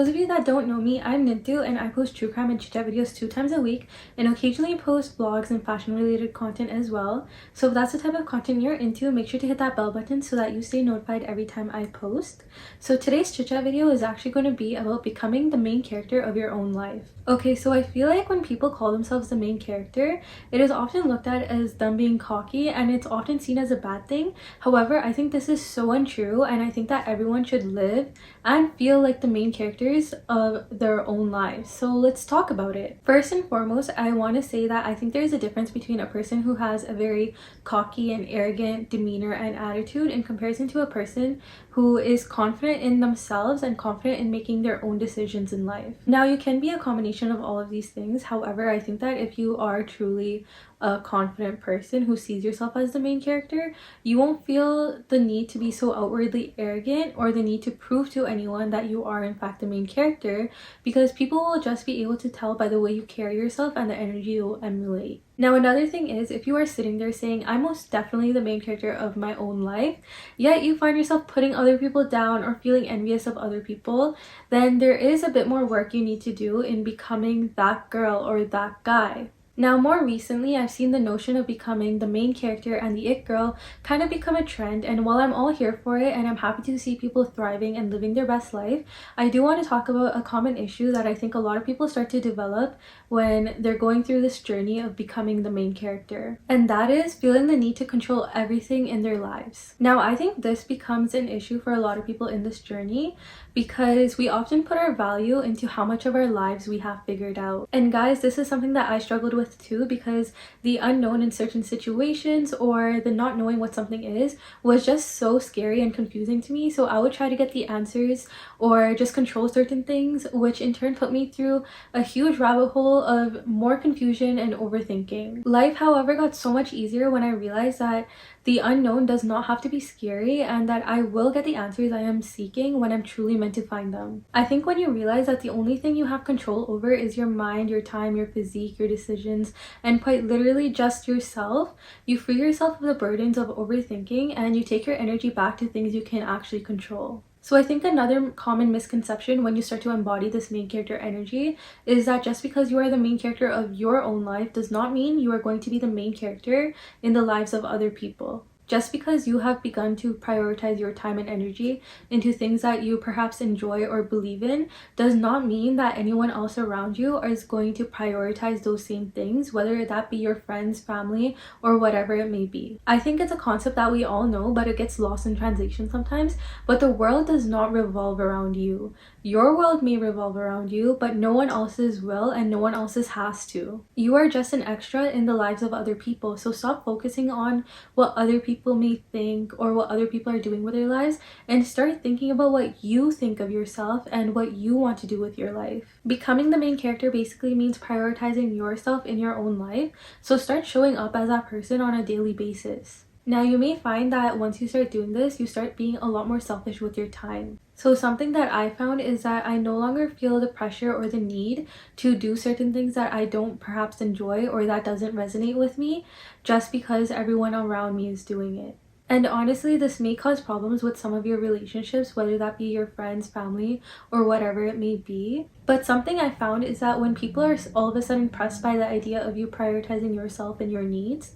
those of you that don't know me, I'm Nintu and I post true crime and chit-chat videos 2 times a week and occasionally post vlogs and fashion related content as well. So if that's the type of content you're into, make sure to hit that bell button so that you stay notified every time I post. So today's chit-chat video is actually going to be about becoming the main character of your own life. Okay, so I feel like when people call themselves the main character, it is often looked at as them being cocky and it's often seen as a bad thing. However, I think this is so untrue and I think that everyone should live and feel like the main characters of their own lives. So let's talk about it. First and foremost, I want to say that I think there's a difference between a person who has a very cocky and arrogant demeanor and attitude in comparison to a person who is confident in themselves and confident in making their own decisions in life. Now, you can be a combination of all of these things. However, I think that if you are truly a confident person who sees yourself as the main character, you won't feel the need to be so outwardly arrogant or the need to prove to anyone that you are in fact the main character, because people will just be able to tell by the way you carry yourself and the energy you'll emulate. Now, another thing is, if you are sitting there saying, I'm most definitely the main character of my own life, yet you find yourself putting other people down or feeling envious of other people, then there is a bit more work you need to do in becoming that girl or that guy. Now, more recently, I've seen the notion of becoming the main character and the it girl kind of become a trend, and while I'm all here for it and I'm happy to see people thriving and living their best life, I do want to talk about a common issue that I think a lot of people start to develop when they're going through this journey of becoming the main character, and that is feeling the need to control everything in their lives. Now, I think this becomes an issue for a lot of people in this journey because we often put our value into how much of our lives we have figured out. And guys, this is something that I struggled with too, because the unknown in certain situations or the not knowing what something is was just so scary and confusing to me. So I would try to get the answers or just control certain things, which in turn put me through a huge rabbit hole of more confusion and overthinking. Life, however, got so much easier when I realized that the unknown does not have to be scary and that I will get the answers I am seeking when I'm truly meant to find them. I think when you realize that the only thing you have control over is your mind, your time, your physique, your decisions, and quite literally just yourself, you free yourself of the burdens of overthinking and you take your energy back to things you can actually control. So I think another common misconception when you start to embody this main character energy is that just because you are the main character of your own life does not mean you are going to be the main character in the lives of other people. Just because you have begun to prioritize your time and energy into things that you perhaps enjoy or believe in does not mean that anyone else around you is going to prioritize those same things, whether that be your friends, family, or whatever it may be. I think it's a concept that we all know, but it gets lost in translation sometimes. But the world does not revolve around you. Your world may revolve around you, but no one else's will and no one else's has to. You are just an extra in the lives of other people, so stop focusing on what other people may think or what other people are doing with their lives and start thinking about what you think of yourself and what you want to do with your life. Becoming the main character basically means prioritizing yourself in your own life, so start showing up as that person on a daily basis. Now, you may find that once you start doing this, you start being a lot more selfish with your time. So something that I found is that I no longer feel the pressure or the need to do certain things that I don't perhaps enjoy or that doesn't resonate with me just because everyone around me is doing it. And honestly, this may cause problems with some of your relationships, whether that be your friends, family, or whatever it may be. But something I found is that when people are all of a sudden pressed by the idea of you prioritizing yourself and your needs,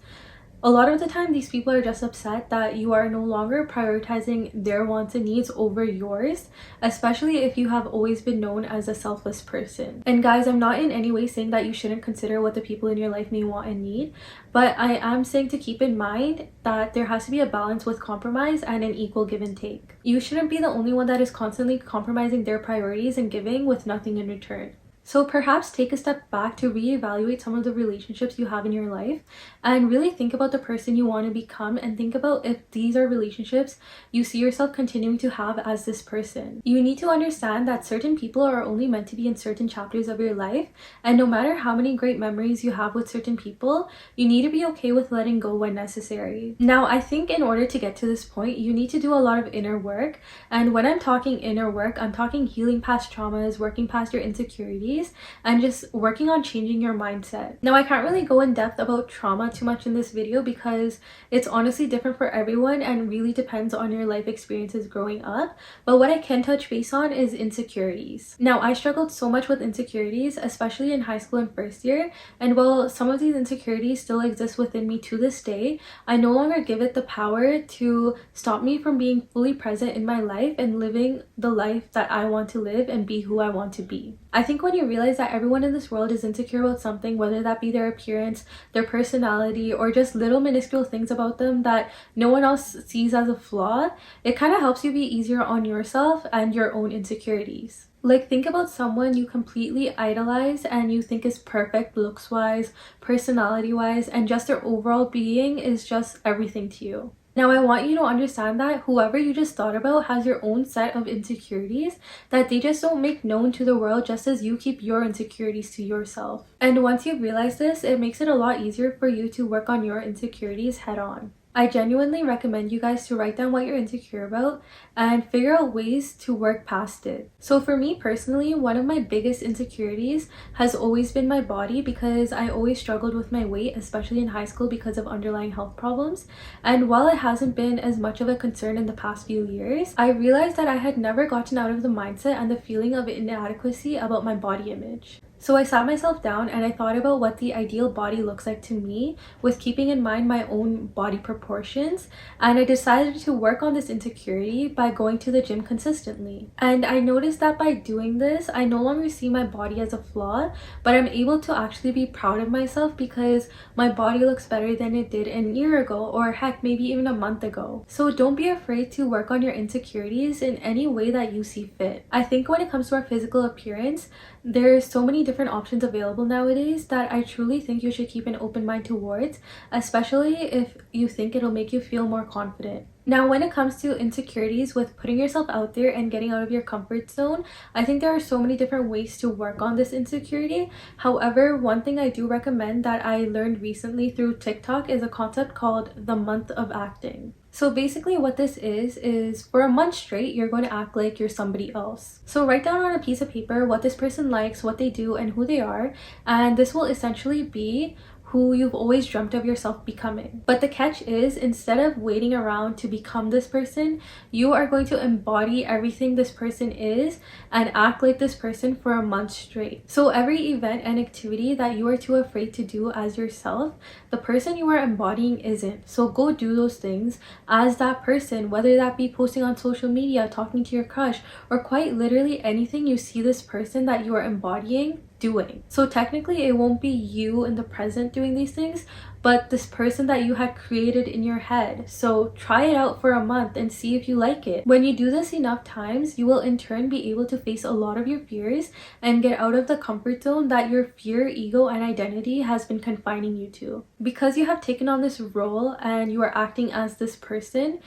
a lot of the time, these people are just upset that you are no longer prioritizing their wants and needs over yours, especially if you have always been known as a selfless person. And guys, I'm not in any way saying that you shouldn't consider what the people in your life may want and need, but I am saying to keep in mind that there has to be a balance with compromise and an equal give and take. You shouldn't be the only one that is constantly compromising their priorities and giving with nothing in return. So perhaps take a step back to reevaluate some of the relationships you have in your life and really think about the person you want to become and think about if these are relationships you see yourself continuing to have as this person. You need to understand that certain people are only meant to be in certain chapters of your life, and no matter how many great memories you have with certain people, you need to be okay with letting go when necessary. Now, I think in order to get to this point, you need to do a lot of inner work, and when I'm talking inner work, I'm talking healing past traumas, working past your insecurities, insecurities and just working on changing your mindset. Now, I can't really go in depth about trauma too much in this video because it's honestly different for everyone and really depends on your life experiences growing up. But what I can touch base on is insecurities. Now, I struggled so much with insecurities, especially in high school and first year. And while some of these insecurities still exist within me to this day, I no longer give it the power to stop me from being fully present in my life and living the life that I want to live and be who I want to be. I think when you realize that everyone in this world is insecure about something, whether that be their appearance, their personality, or just little minuscule things about them that no one else sees as a flaw, it kind of helps you be easier on yourself and your own insecurities. Like, think about someone you completely idolize and you think is perfect looks-wise, personality-wise, and just their overall being is just everything to you. Now, I want you to understand that whoever you just thought about has your own set of insecurities that they just don't make known to the world, just as you keep your insecurities to yourself. And once you realize this, it makes it a lot easier for you to work on your insecurities head on. I genuinely recommend you guys to write down what you're insecure about and figure out ways to work past it. So for me personally, one of my biggest insecurities has always been my body, because I always struggled with my weight, especially in high school because of underlying health problems. And while it hasn't been as much of a concern in the past few years, I realized that I had never gotten out of the mindset and the feeling of inadequacy about my body image. So I sat myself down and I thought about what the ideal body looks like to me, with keeping in mind my own body proportions, and I decided to work on this insecurity by going to the gym consistently. And I noticed that by doing this, I no longer see my body as a flaw, but I'm able to actually be proud of myself because my body looks better than it did a year ago, or heck, maybe even a month ago. So don't be afraid to work on your insecurities in any way that you see fit. I think when it comes to our physical appearance, there's so many different options available nowadays that I truly think you should keep an open mind towards, especially if you think it'll make you feel more confident. Now, when it comes to insecurities with putting yourself out there and getting out of your comfort zone, I think there are so many different ways to work on this insecurity. However, one thing I do recommend that I learned recently through TikTok is a concept called the month of acting. So basically what this is for a month straight, you're going to act like you're somebody else. So write down on a piece of paper what this person likes, what they do, and who they are. And this will essentially be who you've always dreamt of yourself becoming. But the catch is, instead of waiting around to become this person, you are going to embody everything this person is and act like this person for a month straight. So every event and activity that you are too afraid to do as yourself, the person you are embodying isn't. So go do those things as that person, whether that be posting on social media, talking to your crush, or quite literally anything you see this person that you are embodying doing. So technically it won't be you in the present doing these things, but this person that you had created in your head. So try it out for a month and see if you like it. When you do this enough times, you will in turn be able to face a lot of your fears and get out of the comfort zone that your fear, ego, and identity has been confining you to. Because you have taken on this role and you are acting as this person,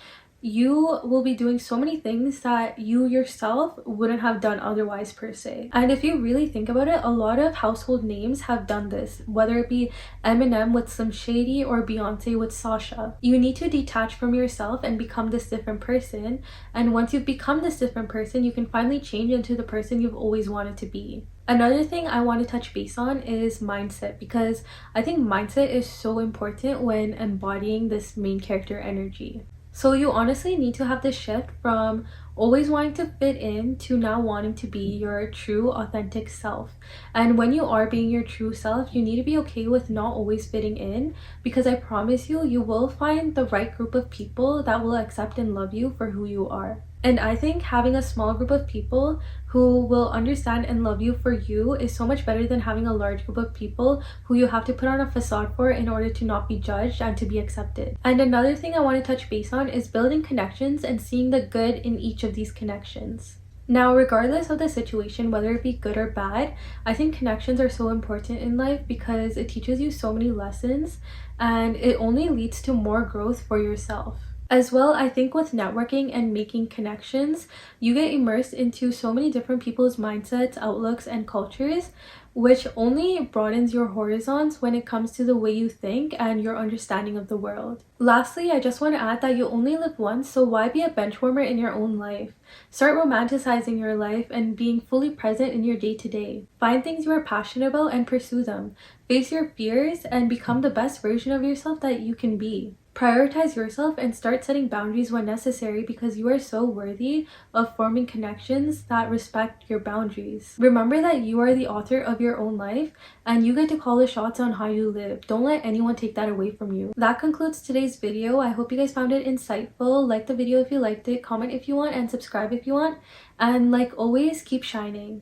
you will be doing so many things that you yourself wouldn't have done otherwise per se. And if you really think about it, a lot of household names have done this, whether it be Eminem with Slim Shady or Beyonce with Sasha. You need to detach from yourself and become this different person, and once you've become this different person, you can finally change into the person you've always wanted to be. Another thing I want to touch base on is mindset, because I think mindset is so important when embodying this main character energy. So you honestly need to have this shift from always wanting to fit in to now wanting to be your true authentic self. And when you are being your true self, you need to be okay with not always fitting in, because I promise you, you will find the right group of people that will accept and love you for who you are. And I think having a small group of people who will understand and love you for you is so much better than having a large group of people who you have to put on a facade for in order to not be judged and to be accepted. And another thing I want to touch base on is building connections and seeing the good in each of these connections. Now, regardless of the situation, whether it be good or bad, I think connections are so important in life because it teaches you so many lessons and it only leads to more growth for yourself. As well, I think with networking and making connections, you get immersed into so many different people's mindsets, outlooks, and cultures, which only broadens your horizons when it comes to the way you think and your understanding of the world. Lastly, I just want to add that you only live once, so why be a bench warmer in your own life? Start romanticizing your life and being fully present in your day-to-day. Find things you are passionate about and pursue them. Face your fears and become the best version of yourself that you can be. Prioritize yourself and start setting boundaries when necessary, because you are so worthy of forming connections that respect your boundaries. Remember that you are the author of your own life and you get to call the shots on how you live. Don't let anyone take that away from you. That concludes today's video. I hope you guys found it insightful. Like the video if you liked it, comment if you want, and subscribe if you want. And like always, keep shining.